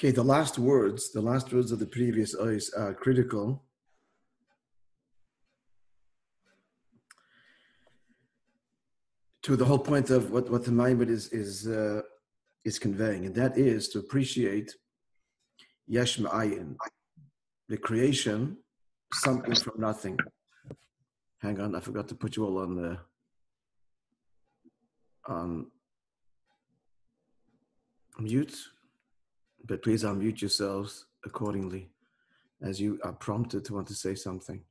Okay, the last words of the previous ois are critical. To the whole point of what the Maimon is conveying, and that is to appreciate yesh ma'ayin, the creation, something from nothing. Hang on, I forgot to put you all on mute, but please unmute yourselves accordingly as you are prompted to want to say something.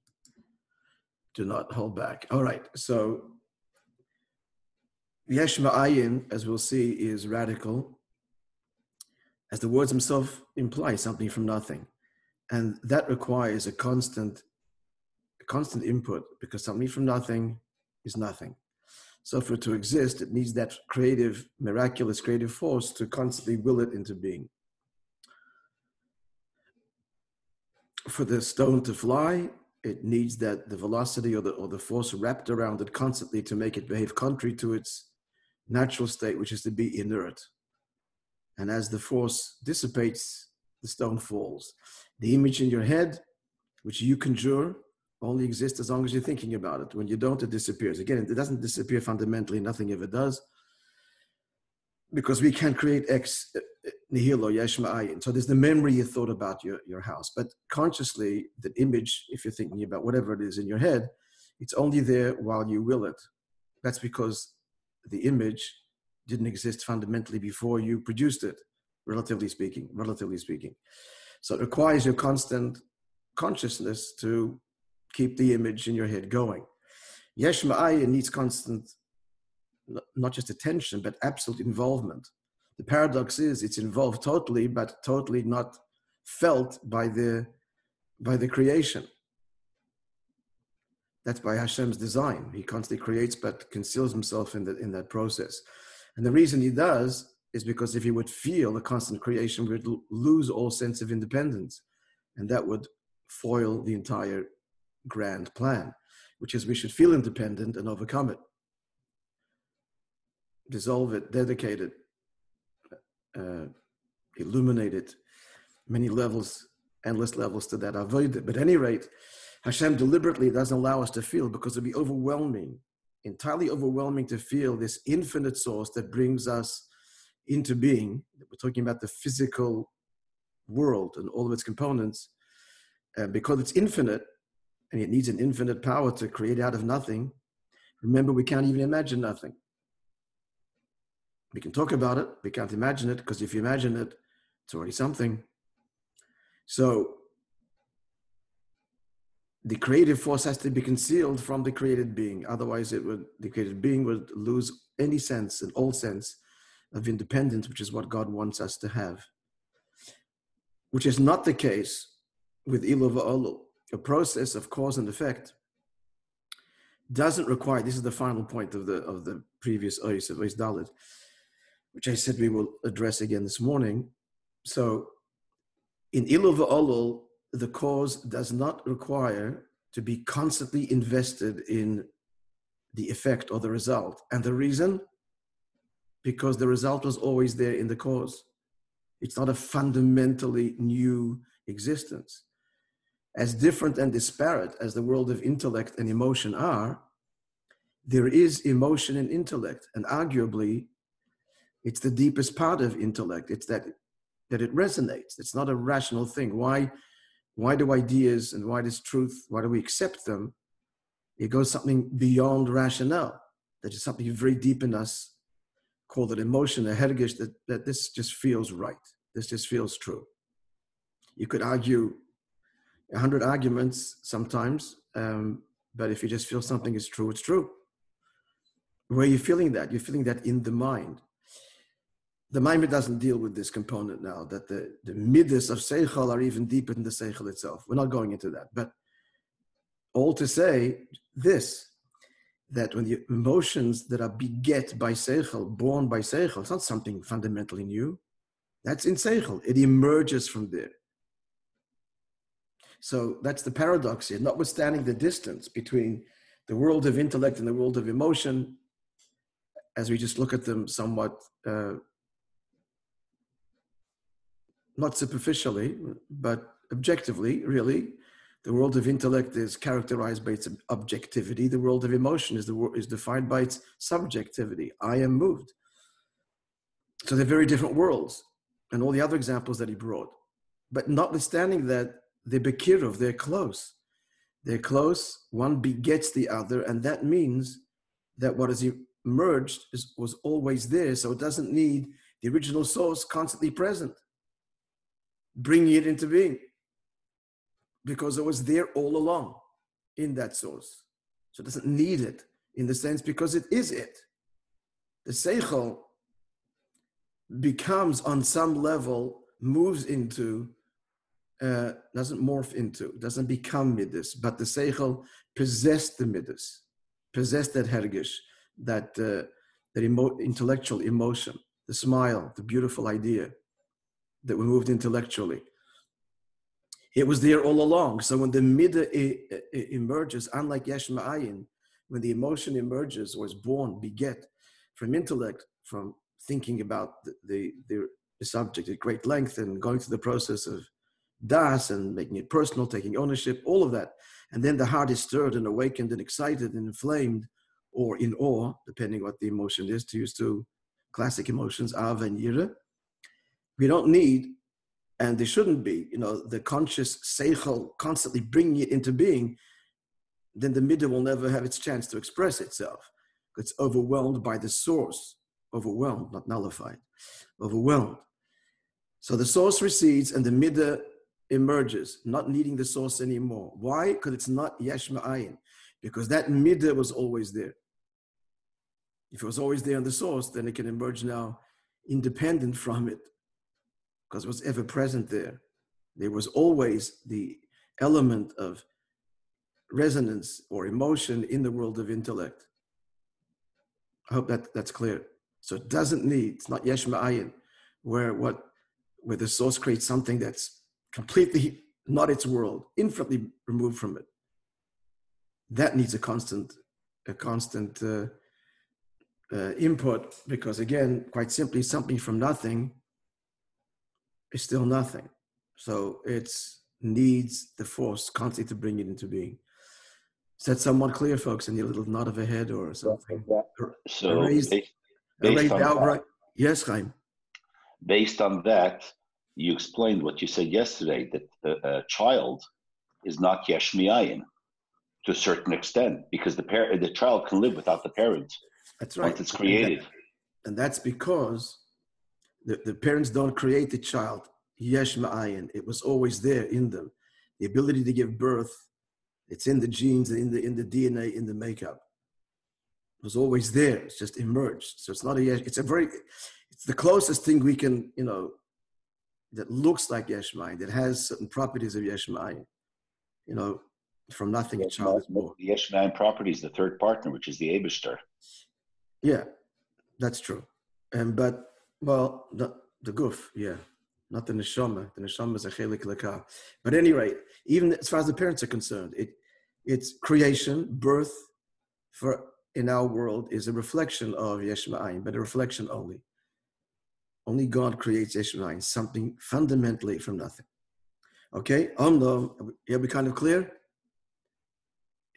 Do not hold back. All right, so yesh ma'ayin, as we'll see, is radical, as the words themselves imply, something from nothing. And that requires a constant input, because something from nothing is nothing. So for it to exist, it needs that creative, miraculous creative force to constantly will it into being. For the stone to fly, it needs that the velocity or the force wrapped around it constantly to make it behave contrary to its natural state, which is to be inert. And as the force dissipates, the stone falls. The image in your head, which you conjure, only exists as long as you're thinking about it. When you don't, it disappears. Again, it doesn't disappear fundamentally. Nothing ever does. Because we can't create ex nihilo, yesh ma'ayin. So there's the memory you thought about your house. But consciously, the image, if you're thinking about whatever it is in your head, it's only there while you will it. That's because the image didn't exist fundamentally before you produced it, relatively speaking. So it requires your constant consciousness to keep the image in your head going. Yesh ma'ayin needs constant, not just attention, but absolute involvement. The paradox is it's involved totally, but totally not felt by the creation. That's by Hashem's design. He constantly creates, but conceals himself in that process. And the reason he does is because if he would feel the constant creation, we would lose all sense of independence. And that would foil the entire grand plan, which is we should feel independent and overcome it. Dissolve it, dedicate it, illuminate it. Many levels, endless levels to that avodah. But at any rate, Hashem deliberately doesn't allow us to feel because it would be overwhelming, entirely overwhelming to feel this infinite source that brings us into being. We're talking about the physical world and all of its components. Because it's infinite, and it needs an infinite power to create out of nothing. Remember, we can't even imagine nothing. We can talk about it, we can't imagine it, because if you imagine it, it's already something. So the creative force has to be concealed from the created being. Otherwise, the created being would lose any sense and all sense of independence, which is what God wants us to have. Which is not the case with ilu va'olu. A process of cause and effect doesn't require, this is the final point of the previous ois of ois dalet, which I said we will address again this morning. So in ilu va'olu, the cause does not require to be constantly invested in the effect or the result. And the reason? Because the result was always there in the cause. It's not a fundamentally new existence. As different and disparate as the world of intellect and emotion are, there is emotion in intellect. And arguably, it's the deepest part of intellect. It's that it resonates. It's not a rational thing. Why do ideas and why does truth, why do we accept them? It goes something beyond rationale. That is something very deep in us, called an emotion, a hergish, that this just feels right. This just feels true. You could argue 100 arguments sometimes, but if you just feel something is true, it's true. Where are you feeling that? You're feeling that in the mind. The mind doesn't deal with this component now, that the midas of seichel are even deeper than the seichel itself. We're not going into that. But all to say this, that when the emotions that are beget by seichel, born by seichel, it's not something fundamentally new. That's in seichel. It emerges from there. So that's the paradox here. Notwithstanding the distance between the world of intellect and the world of emotion, as we just look at them somewhat not superficially, but objectively, really, the world of intellect is characterized by its objectivity. The world of emotion is defined by its subjectivity. I am moved. So they're very different worlds, and all the other examples that he brought. But notwithstanding that, they're bekirov, they're close. They're close, one begets the other, and that means that what is emerged was always there, so it doesn't need the original source constantly present, bringing it into being, because it was there all along in that source. So it doesn't need it in the sense because it is it. The seichel becomes on some level, moves into, doesn't morph into, doesn't become midas, but the seichel possessed the midas, possessed that hergish, that intellectual emotion, the smile, the beautiful idea that we moved intellectually. It was there all along. So when the midah emerges, unlike yesh ma'ayin, when the emotion emerges or is born, beget, from intellect, from thinking about the subject at great length and going through the process of das and making it personal, taking ownership, all of that. And then the heart is stirred and awakened and excited and inflamed or in awe, depending what the emotion is, to use two classic emotions, av and yira. We don't need, and there shouldn't be, the conscious seichel constantly bringing it into being. Then the midah will never have its chance to express itself. It's overwhelmed by the source. Overwhelmed, not nullified. Overwhelmed. So the source recedes and the midah emerges, not needing the source anymore. Why? Because it's not yesh ma'ayin. Because that midah was always there. If it was always there in the source, then it can emerge now independent from it, because it was ever present there. There was always the element of resonance or emotion in the world of intellect. I hope that's clear. So it doesn't need, it's not yesh ma'ayin, where the source creates something that's completely not its world, infinitely removed from it. That needs a constant input, because again, quite simply, something from nothing is still nothing. So it needs the force constantly to bring it into being. Is that somewhat clear, folks? And a little nod of a head or something? So based on that, yes, Chaim. Based on that, you explained what you said yesterday, that a child is not yesh mi'ayin to a certain extent, because the child can live without the parent. That's right. Once it's created. And that's because the parents don't create the child yesh ma'ayin. It was always there in them. The ability to give birth, it's in the genes, in the DNA, in the makeup. It was always there. It's just emerged. So it's not a yesh. It's the closest thing we can, that looks like yesh ma'ayin, that has certain properties of yesh ma'ayin. From nothing, a child is born. The yesh ma'ayin property is the third partner, which is the Eibishter. Yeah, that's true. The guf, yeah, not the neshama. The neshama is a chelik leka. But at any rate, even as far as the parents are concerned, it's creation, birth, in our world is a reflection of yesh ma'ayin, but a reflection only. Only God creates yesh ma'ayin, something fundamentally from nothing. Okay, yeah, we kind of clear?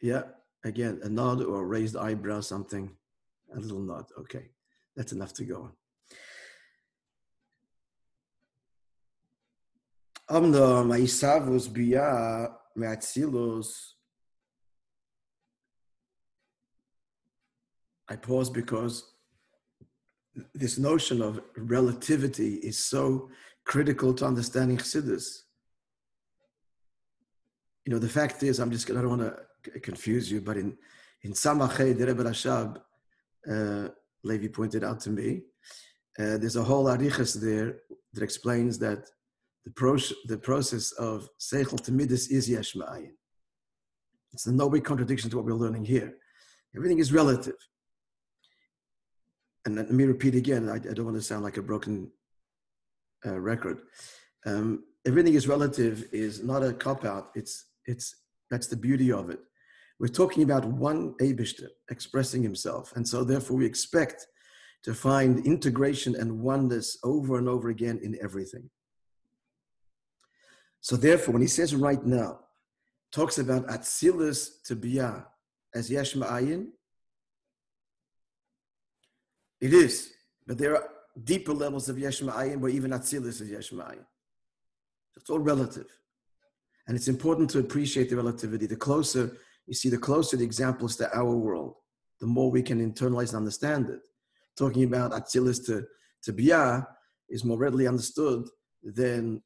Yeah, again, a nod or a raised eyebrow, something. A little nod, okay. That's enough to go on. I pause because this notion of relativity is so critical to understanding Chassidus. The fact is, I don't want to confuse you, but in Samachay, the Rebbe Rashab, Levi pointed out to me, there's a whole arichas there that explains that the process of seichel to midas is yesh ma'ayin. It's no big contradiction to what we're learning here. Everything is relative. And let me repeat again, I don't want to sound like a broken record. Everything is relative is not a cop-out. That's the beauty of it. We're talking about one Eibishter expressing himself. And so therefore we expect to find integration and oneness over and over again in everything. So therefore, when he says right now, talks about Atzilus to Biyah as Yesh Ma'ayin, it is, but there are deeper levels of Yesh Ma'ayin where even Atzilus is Yesh Ma'ayin. It's all relative. And it's important to appreciate the relativity. The closer, you see, the closer the examples to our world, the more we can internalize and understand it. Talking about Atzilus to Biyah is more readily understood than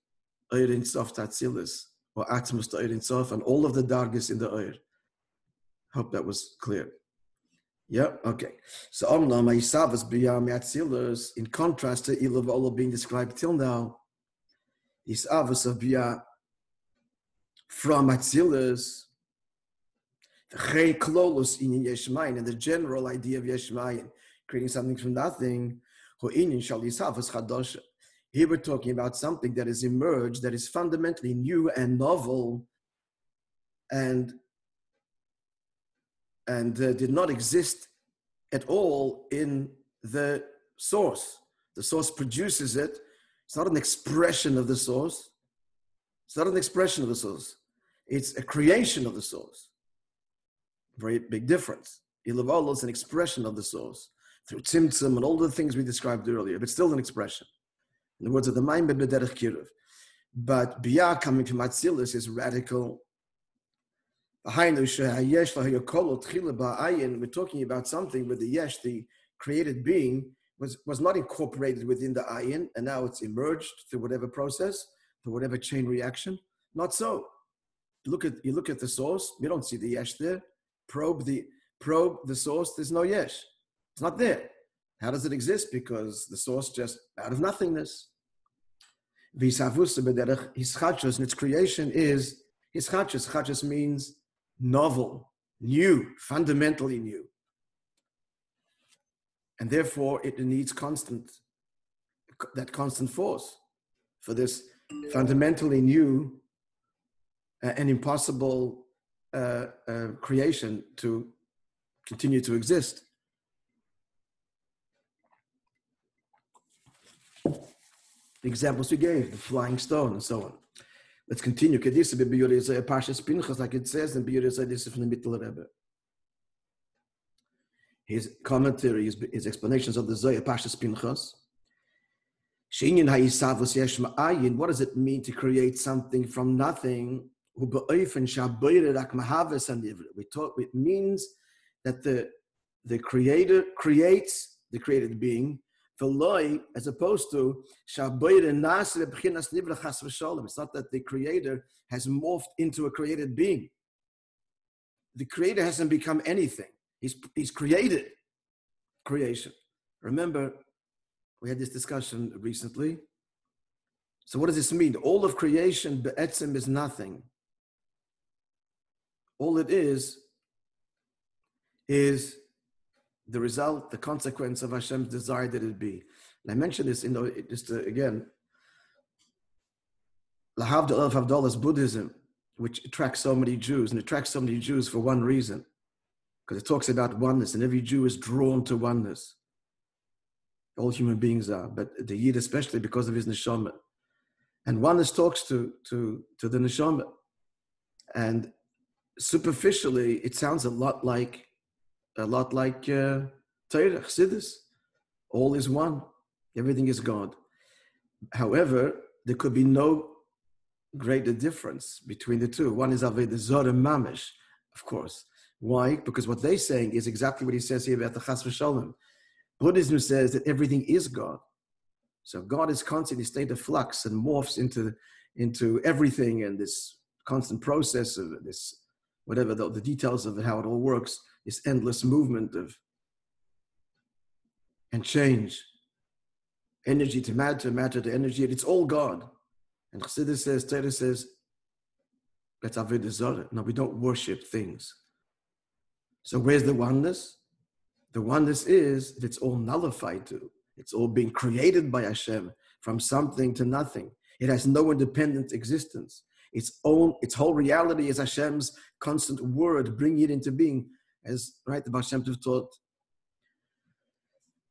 Eir Ein Sof to Atzilus, or Atmos to Eir Ein Sof, and all of the dargis in the Eir. Hope that was clear. Yeah, okay. So Omnam Ha'isavas Biyah Me'atzilus, in contrast to Ilav Olah being described till now, Isavas of Biyah from Atzilus, Chei Klolus in Yesh Ma'ayin, and the general idea of Yesh Ma'ayin, creating something from nothing, Ho'inin Shal Yisavas Chadosha. Here we're talking about something that has emerged, that is fundamentally new and novel, and did not exist at all in the source. The source produces it. It's not an expression of the source. It's not an expression of the source. It's a creation of the source. Very big difference. Ilav Olah is an expression of the source through tzimtzum and all the things we described earlier, but still an expression. In the words of the Maimon B'derech Kiruv. But Biyah coming from Atzilus is radical. We're talking about something where the Yesh, the created being, was not incorporated within the Ayin, and now it's emerged through whatever process, through whatever chain reaction. Not so. You look at the source, you don't see the Yesh there. Probe the source, there's no Yesh. It's not there. How does it exist? Because the source just out of nothingness. His chachos, and its creation is his chachos. Chachos means novel, new, fundamentally new. And therefore, it needs that constant force for this fundamentally new and impossible creation to continue to exist. The examples we gave, the flying stone and so on. Let's continue. Like it says in Biyur this is from the Mittel Rebbe. His commentary, his explanations of the Zohar Parshas Pinchas. What does it mean to create something from nothing? It means that the Creator creates the created being, as opposed to it's not that the Creator has morphed into a created being. The Creator hasn't become anything. He's created creation. Remember, we had this discussion recently. So what does this mean? All of creation, be'etzem, is nothing. All it is the result, the consequence of Hashem's desire that it be. And I mentioned this, again, Lahavdal of Havdalah is Buddhism, which attracts so many Jews, and attracts so many Jews for one reason, because it talks about oneness, and every Jew is drawn to oneness. All human beings are, but the Yid especially because of his neshama. And oneness talks to the neshama. And superficially, it sounds a lot like Torah, Chassidus. All is one. Everything is God. However, there could be no greater difference between the two. One is Avodah Zorah Mamish, of course. Why? Because what they're saying is exactly what he says here about the Chas v'Shalom. Buddhism says that everything is God. So God is constantly in a state of flux and morphs into everything, and this constant process of this, whatever the details of how it all works, this endless movement of and change, energy to matter, matter to energy, and it's all God. And Chassidus says, Torah says, that's Avodah Zorah. No, we don't worship things. So where's the oneness? The oneness is that it's all nullified to. It's all being created by Hashem from something to nothing. It has no independent existence. Its whole reality is Hashem's constant word, bringing it into being, as right the Baal Shem Tov taught,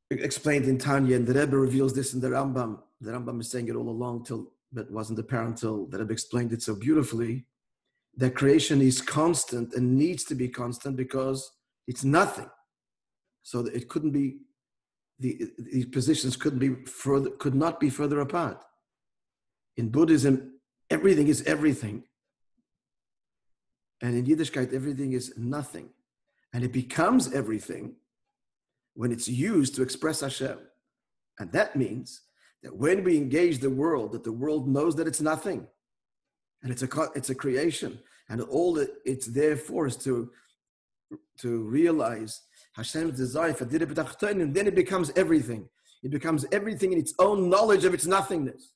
explained in Tanya, and the Rebbe reveals this in the Rambam. The Rambam is saying it all along till but wasn't apparent till that I've explained it so beautifully, that creation is constant and needs to be constant because it's nothing. So that it couldn't be, these positions could not be further apart. In Buddhism, everything is everything. And in Yiddishkeit, everything is nothing. And it becomes everything when it's used to express Hashem. And that means that when we engage the world, that the world knows that it's nothing. And it's a creation. And all that it's there for is to realize Hashem's desire for Dira B'Tachtonim, and then it becomes everything. It becomes everything in its own knowledge of its nothingness.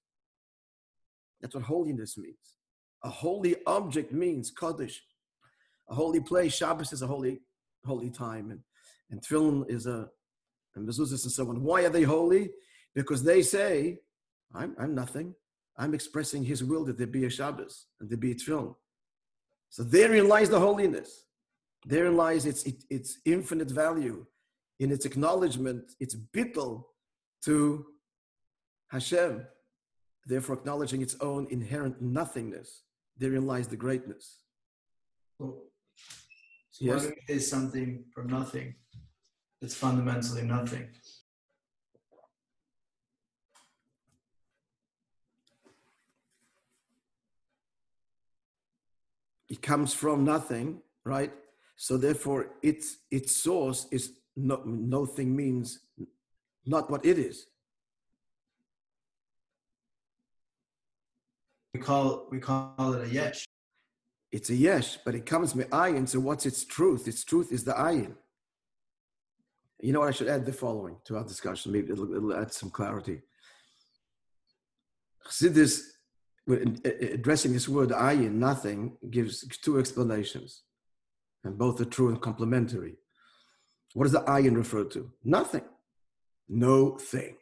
That's what holiness means. A holy object means Kodesh. A holy place. Shabbos is a holy time. And Tefillin is and mezuzahs and so on. Why are they holy? Because they say, I'm nothing. I'm expressing His will that there be a Shabbos and there be a Tefillin. So therein lies the holiness. Therein lies its infinite value in its acknowledgement, its bittul to Hashem, therefore acknowledging its own inherent nothingness. Therein lies the greatness. So Yes? why do we say something from nothing that's fundamentally nothing? It comes from nothing, right? So therefore, its source is nothing means not what it is. We call it a yesh. It's a yesh, but it comes with ayin. So what's its truth? Its truth is the ayin. You know what? I should add the following to our discussion. Maybe it'll add some clarity. Chassidus, addressing this word ayin, nothing, gives two explanations, and both are true and complementary. What does the ayin refer to? Nothing. No thing.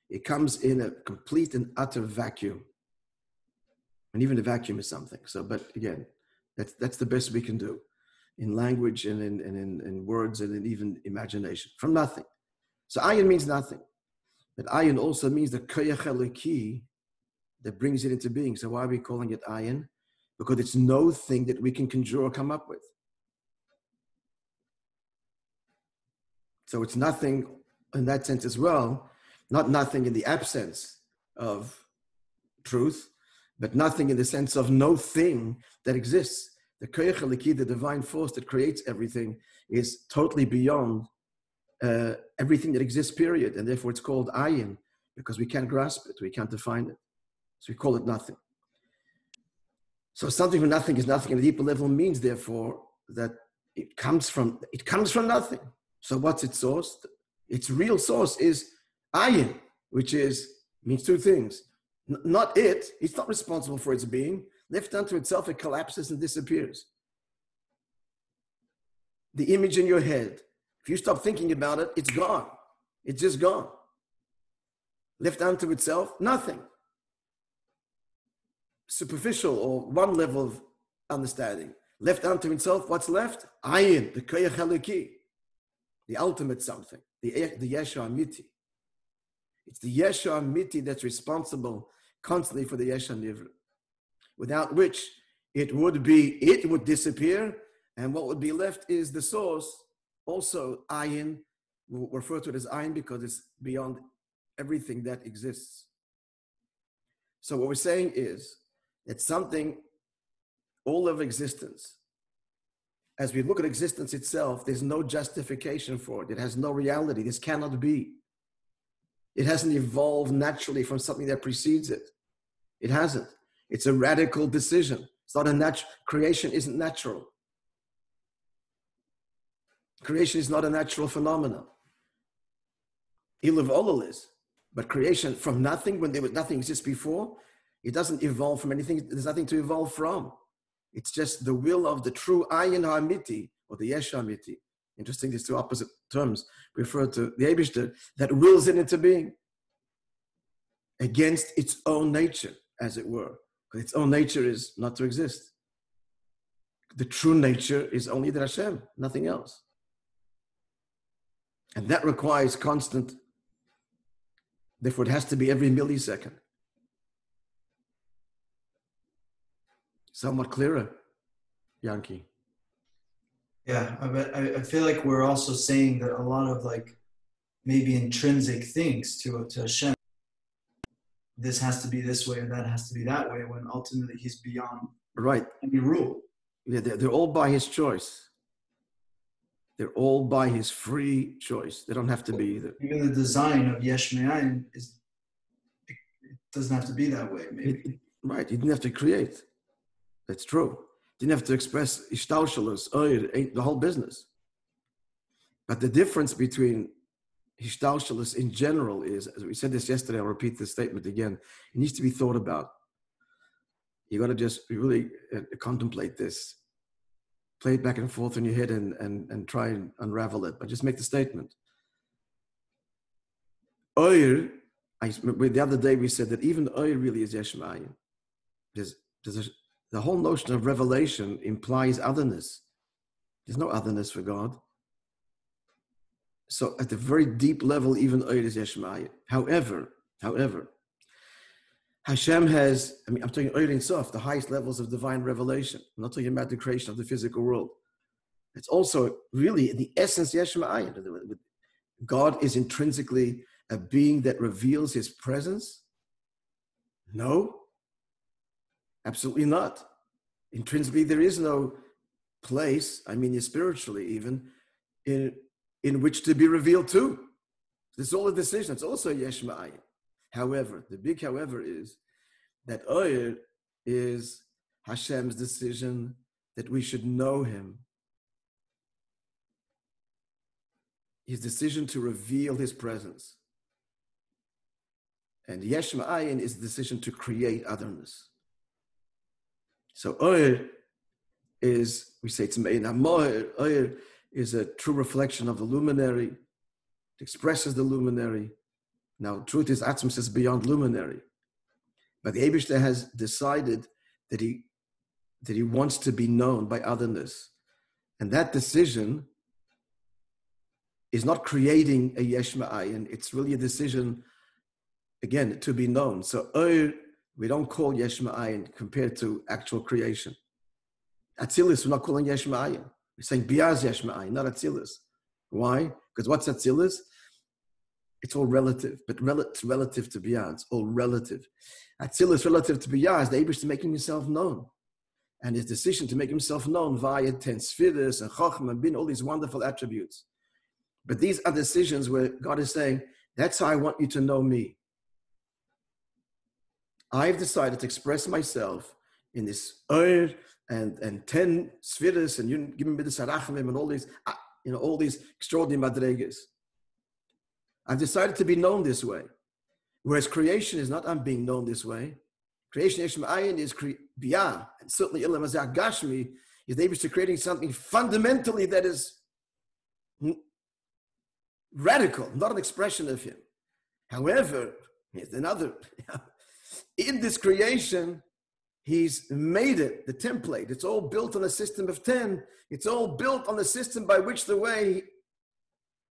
It comes in a complete and utter vacuum. And even a vacuum is something. So, but again, that's the best we can do in language and in words and in even imagination. From nothing. So ayin means nothing. But ayin also means the koyach eliki that brings it into being. So why are we calling it ayin? Because it's no thing that we can conjure or come up with. So it's nothing in that sense as well, not nothing in the absence of truth, but nothing in the sense of no thing that exists. The koyach eliki, the divine force that creates everything, is totally beyond everything that exists, period. And therefore it's called ayin, because we can't grasp it, we can't define it. So we call it nothing. So something from nothing is nothing. At a deeper level means, therefore, that it comes from nothing. So what's its source? Its real source is ayin, which means two things. Not it. It's not responsible for its being. Left unto itself, it collapses and disappears. The image in your head, if you stop thinking about it, it's gone. It's just gone. Left unto itself, nothing. Superficial or one level of understanding. Left unto itself, what's left? Ayin, the koyach eliki, the ultimate something, the yesha amiti. It's the yesha amiti that's responsible constantly for the yesha nivra, without which it would disappear, and what would be left is the source. Also, ayin, we'll refer to it as ayin because it's beyond everything that exists. So what we're saying is that something, all of existence, as we look at existence itself, there's no justification for it. It has no reality. This cannot be. It hasn't evolved naturally from something that precedes it. It hasn't. It's a radical decision. It's not a natural. Creation isn't natural. Creation is not a natural phenomenon. Ilav Olol is. But creation from nothing, when there was nothing exists before, it doesn't evolve from anything. There's nothing to evolve from. It's just the will of the true ayin ha'amiti, or the yesh ha'amiti. Interesting, these two opposite terms refer to the Eibishter that wills it into being against its own nature, as it were. Because its own nature is not to exist. The true nature is only the Hashem, nothing else. And that requires constant, therefore it has to be every millisecond. Somewhat clearer, Yankee. Yeah, I feel like we're also saying that a lot of like maybe intrinsic things to Hashem, this has to be this way and that has to be that way, when ultimately he's beyond any rule. Yeah, they're all by his choice. They're all by his free choice. They don't have to be either. Even the design of Yesh Me'ayin it doesn't have to be that way, maybe. Right, you didn't have to create. That's true. You didn't have to express Ishtalshalus, the whole business. But the difference between Ishtalshalus in general is, as we said this yesterday, I'll repeat this statement again, it needs to be thought about. You got to just really contemplate this. Play it back and forth in your head and try and unravel it. But just make the statement. The other day we said that even Oyer really is Yesh Me'ayin. The whole notion of revelation implies otherness. There's no otherness for God. So at the very deep level, even Oyer is Yesh Me'ayin. However, Hashem has, I'm talking Oyer Ein Sof, the highest levels of divine revelation. I'm not talking about the creation of the physical world. It's also really the essence Yesh Me'ayin. God is intrinsically a being that reveals his presence? No, absolutely not. Intrinsically, there is no place, spiritually even, in which to be revealed to. This is all a decision. It's also Yesh Me'ayin. However, the big however is that Oyer is Hashem's decision that we should know him. His decision to reveal his presence. And Yesh Me'ayin is the decision to create otherness. So Oyer is, we say it's Me'in HaMoher, Oyer is a true reflection of the luminary. It expresses the luminary. Now, truth is, Atzmos is beyond luminary. But the Eibishter has decided that he wants to be known by otherness. And that decision is not creating a Yesh Me'ayin. It's really a decision, again, to be known. So we don't call Yesh Me'ayin compared to actual creation. Atzilus, we're not calling Yesh Me'ayin. We're saying Biyaz Yesh Me'ayin, not Atzilus. Why? Because what's Atzilus? It's all relative, but it's relative to Biyaz. It's all relative. Atzilus relative to Biyaz, the Eibishter making himself known. And his decision to make himself known via 10 Sfiras and Chochmah and Bin, all these wonderful attributes. But these are decisions where God is saying, that's how I want you to know me. I've decided to express myself in this Oyer and 10 Sfiras, and you give me the Sarachimim and all these extraordinary madregas. I've decided to be known this way. Whereas creation is not, I'm being known this way. Creation Yesh Me'ayin is Biyah, and certainly Ilam Hazak Gashmi is able to creating something fundamentally that is radical, not an expression of him. However, here's another. In this creation, he's made it, the template. It's all built on a system of 10. It's all built on the system by which the way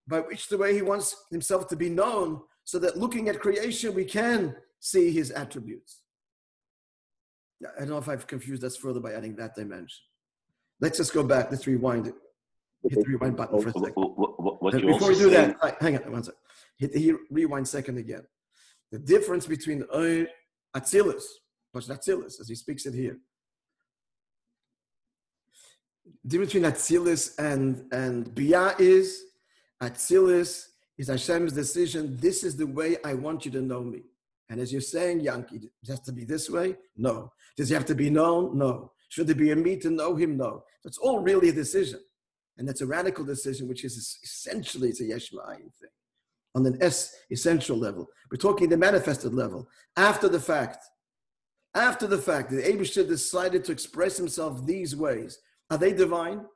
he wants himself to be known, so that looking at creation, we can see his attributes. I don't know if I've confused us further by adding that dimension. Let's just go back. Let's rewind it. Hit the rewind button for a second. Before we do that, hang on one second. Hit the rewind second again. The difference between Atzilus, as he speaks it here. The difference between Atzilus and Biyah is, Atzilus is Hashem's decision. This is the way I want you to know me. And as you're saying, Yankee, it has to be this way? No. Does he have to be known? No. Should there be a me to know him? No. So it's all really a decision. And that's a radical decision, which is essentially, it's a Yesh Me'ayin thing. On an essential level. We're talking the manifested level. After the fact, the Eibishter decided to express himself these ways. Are they divine?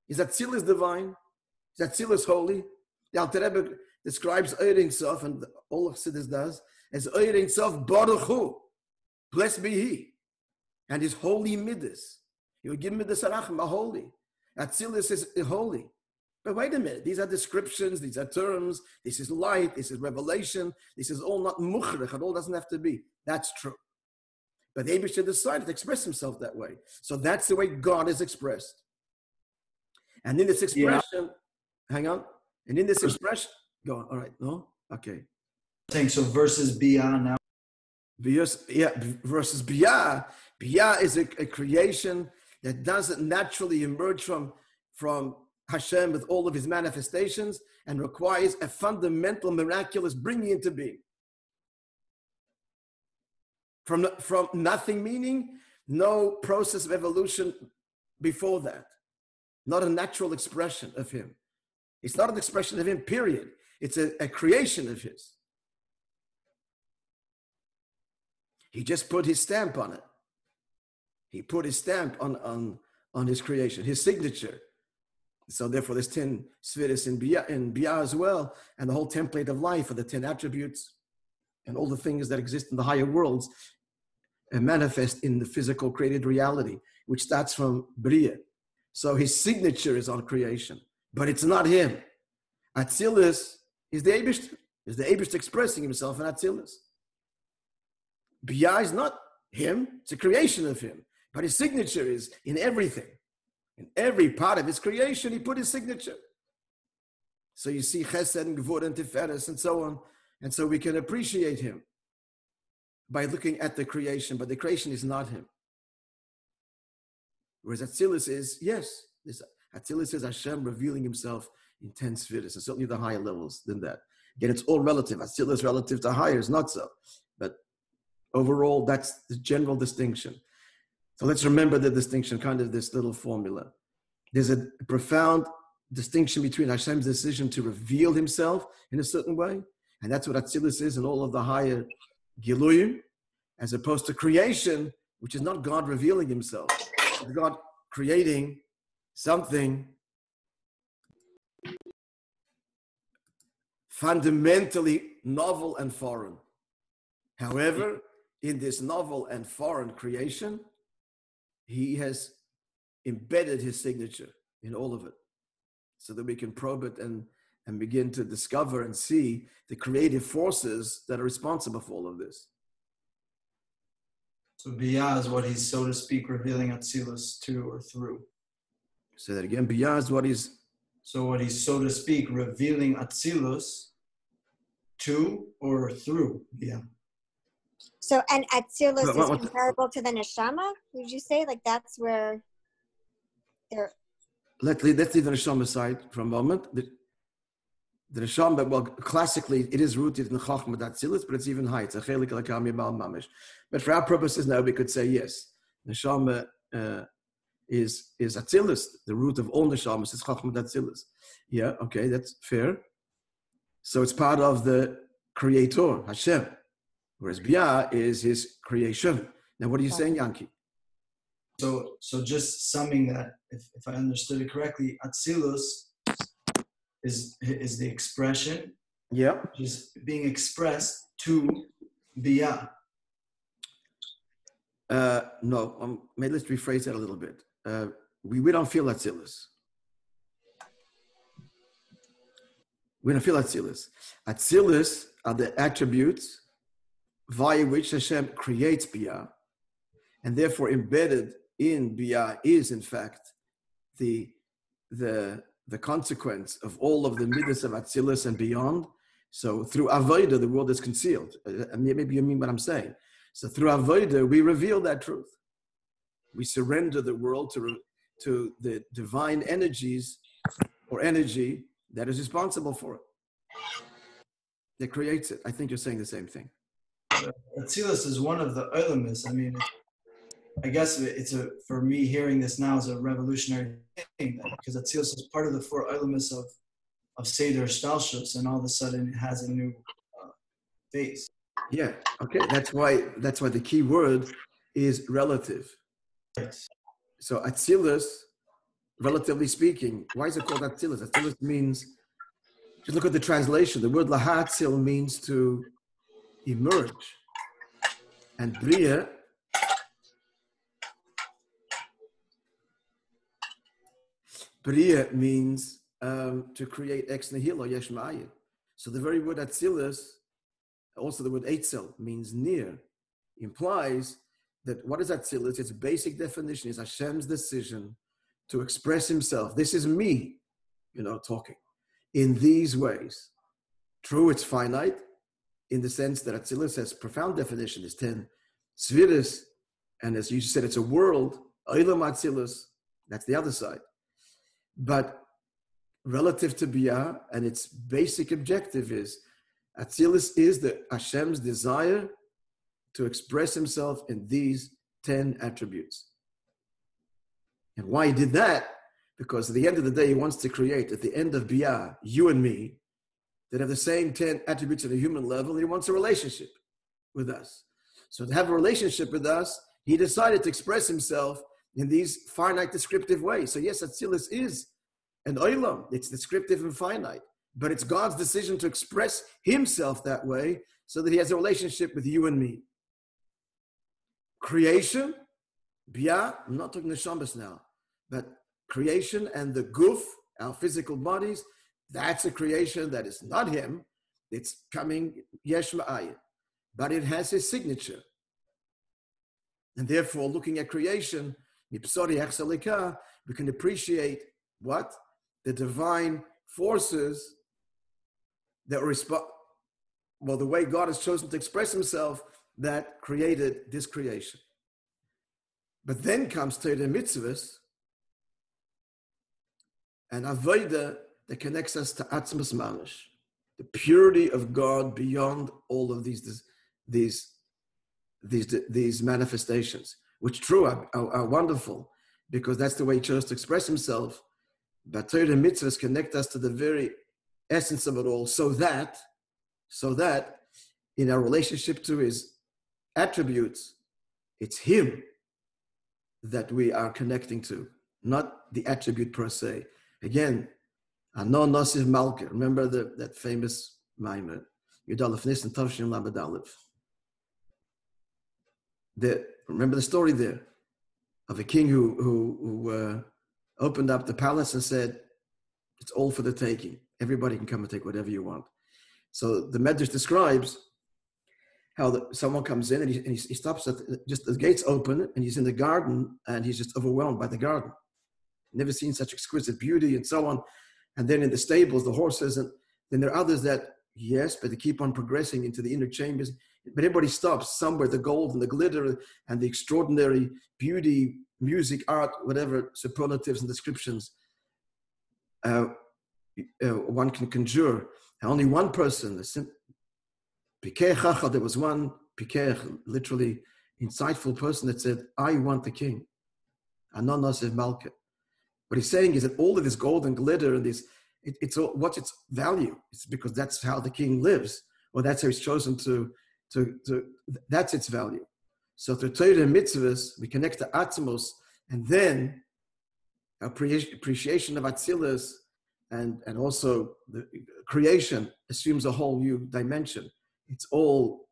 Is Atzilus divine? Is Atzilus holy? The Alter Rebbe describes Oyer Ein Sof, and all of Chassidus does, as Oyer Ein Sof Baruch Hu, blessed be he, and his holy midas. He would give midas arachim, a holy. Atzilus is holy. But wait a minute, these are descriptions, these are terms, this is light, this is revelation, this is all not mukhrich, it all doesn't have to be. That's true. But the Eibishter decided to express himself that way. So that's the way God is expressed. And in this expression, hang on. And in this expression, go on. All right, no? Okay. So versus Biyah now. Versus Biyah. Biyah is a creation that doesn't naturally emerge from Hashem with all of his manifestations and requires a fundamental, miraculous bringing into being. From nothing, meaning no process of evolution before that. Not a natural expression of him. It's not an expression of him, period. It's a creation of his. He just put his stamp on it. He put his stamp on his creation, his signature. So therefore there's 10 Sfiris in Biyah as well, and the whole template of life of the 10 attributes and all the things that exist in the higher worlds and manifest in the physical created reality, which starts from Bria. So his signature is on creation, but it's not him. Atzilus is the Eibishter expressing himself in Atzilus. Biyah is not him, it's a creation of him, but his signature is in everything. In every part of his creation, he put his signature. So you see Chesed and Gvur and Tiferes and so on, and so we can appreciate him by looking at the creation, but the creation is not him. Whereas Atzilus is, yes, Atzilus is Hashem revealing himself in 10 spheres, and certainly the higher levels than that. Again, it's all relative. Atzilus relative to higher is not so. But overall, that's the general distinction. So let's remember the distinction, kind of this little formula. There's a profound distinction between Hashem's decision to reveal himself in a certain way, and that's what Atzilus is in all of the higher Giluyim, as opposed to creation, which is not God revealing himself. It's God creating something fundamentally novel and foreign. However, in this novel and foreign creation, he has embedded his signature in all of it so that we can probe it and begin to discover and see the creative forces that are responsible for all of this. So Biyah is what he's, so to speak, revealing Atzilus to or through. Say that again. Biyah is what he's... So what he's, so to speak, revealing Atzilus to or through Biyah. So, and Atzilus is comparable to the Neshama? Would you say? Like that's where they're... Let's leave the Neshama aside for a moment. The Neshama, well, classically, it is rooted in Chachma Atzilus, but it's even higher. It's a chelik l'kam yibal mamish. But for our purposes now, we could say yes. Neshama is Atzilus. The root of all Neshamas is Chachma Atzilus. Yeah, okay, that's fair. So it's part of the Creator, Hashem. Whereas Biyah is his creation. Now, what are you saying, Yanki? So just summing that, if I understood it correctly, Atzilus is the expression, which is being expressed to Biyah. No, maybe let's rephrase that a little bit. We don't feel Atzilus. We don't feel Atzilus. Atzilus are the attributes via which Hashem creates Biyah, and therefore embedded in Biyah is, in fact, the consequence of all of the midas of Atzilus and beyond. So through Avodah, the world is concealed. Maybe you mean what I'm saying. So through Avodah, we reveal that truth. We surrender the world to the divine energies or energy that is responsible for it, that creates it. I think you're saying the same thing. Atzilus is one of the Olamis. I mean, I guess for me hearing this now is a revolutionary thing, because Atzilus is part of the 4 Olamis of Seder Shtalshus, and all of a sudden it has a new face. Yeah, okay, that's why the key word is relative. Right. So Atzilus, relatively speaking, why is it called Atzilus? Atzilus means, just look at the translation, the word lahatzil means to emerge. And Bria means to create ex nihilo yesh ma'ayin. So the very word Atzilus, also the word Eitzel, means near, implies that what is Atzilus? Its basic definition is Hashem's decision to express himself. This is me, talking in these ways. True, it's finite in the sense that Atzilus has profound definition, is 10 Sviris, and as you said, it's a world, Olam Atzilus, that's the other side. But relative to Biyah, and its basic objective is, Atzilus is the Hashem's desire to express himself in these 10 attributes. And why he did that? Because at the end of the day, he wants to create, at the end of Biyah, you and me, that have the same 10 attributes at a human level, and he wants a relationship with us. So to have a relationship with us, he decided to express himself in these finite descriptive ways. So yes, Atzilus is an olam. It's descriptive and finite. But it's God's decision to express himself that way so that he has a relationship with you and me. Creation, Biyah, I'm not talking neshamas now, but creation and the guf, our physical bodies, that's a creation that is not him. It's coming yesh ma'ayin. But it has his signature. And therefore, looking at creation, we can appreciate what? The divine forces that respond, the way God has chosen to express himself that created this creation. But then comes Torah mitzvahs and avodah that connects us to atzmas mamish, the purity of God beyond all of these manifestations, which true are wonderful because that's the way he chose to express himself. But Torah mitzvahs connect us to the very essence of it all, so that in our relationship to his attributes, it's him that we are connecting to, not the attribute per se. Again, Ano Nosiv Malka. Remember that famous Maimer, Yudalef Nisan Tavshin Lamed Aleph. Remember the story there of a king who opened up the palace and said, it's all for the taking. Everybody can come and take whatever you want. So the Medrash describes how someone comes in and he stops at just the gates open and he's in the garden and he's just overwhelmed by the garden. Never seen such exquisite beauty and so on. And then in the stables, the horses, and then there are others that, yes, but they keep on progressing into the inner chambers. But everybody stops somewhere, the gold and the glitter and the extraordinary beauty, music, art, whatever superlatives and descriptions one can conjure. And only one person, there was one Pikeh, literally insightful person that said, I want the king. Anon Nosiv Malka. What he's saying is that all of this gold and glitter and this, what's its value? It's because that's how the king lives, or that's how he's chosen to that's its value. So through Torah and mitzvahs, we connect to Atzmos, and then our appreciation of Atzilus and also the creation assumes a whole new dimension. It's all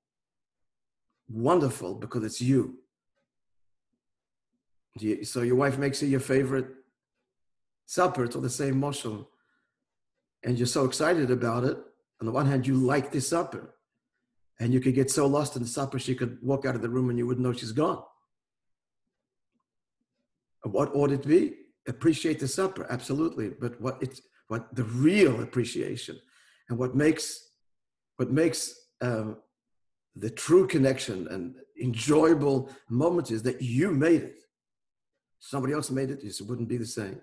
wonderful because it's you. So your wife makes you your favorite supper to the same moshel, and you're so excited about it. On the one hand, you like this supper, and you could get so lost in the supper she could walk out of the room and you wouldn't know she's gone. What ought it be? Appreciate the supper, absolutely. But what the real appreciation and what makes the true connection and enjoyable moment is that you made it. Somebody else made it, it wouldn't be the same.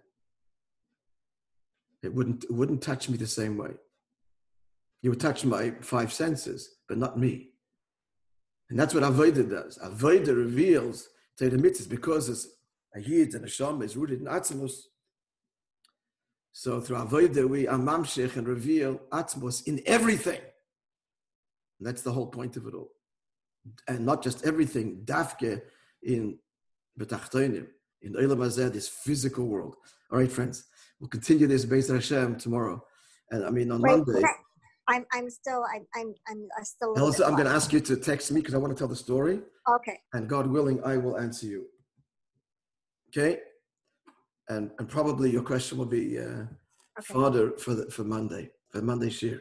It wouldn't touch me the same way. You would touch my 5 senses, but not me. And that's what Avodah does. Avodah reveals Torah mitzvahs because it's a Yid and a Shama is rooted in Atzmos. So through Avodah we are mamshech and reveal Atzmos in everything. And that's the whole point of it all. And not just everything, dafke in betachtonim, in Olam Hazeh, this physical world. All right, friends. We'll continue this Beis Hashem tomorrow, and I mean on Monday. I'm still. Also, I'm going to ask you to text me because I want to tell the story. Okay. And God willing, I will answer you. Okay. And probably your question will be fodder for Monday shir.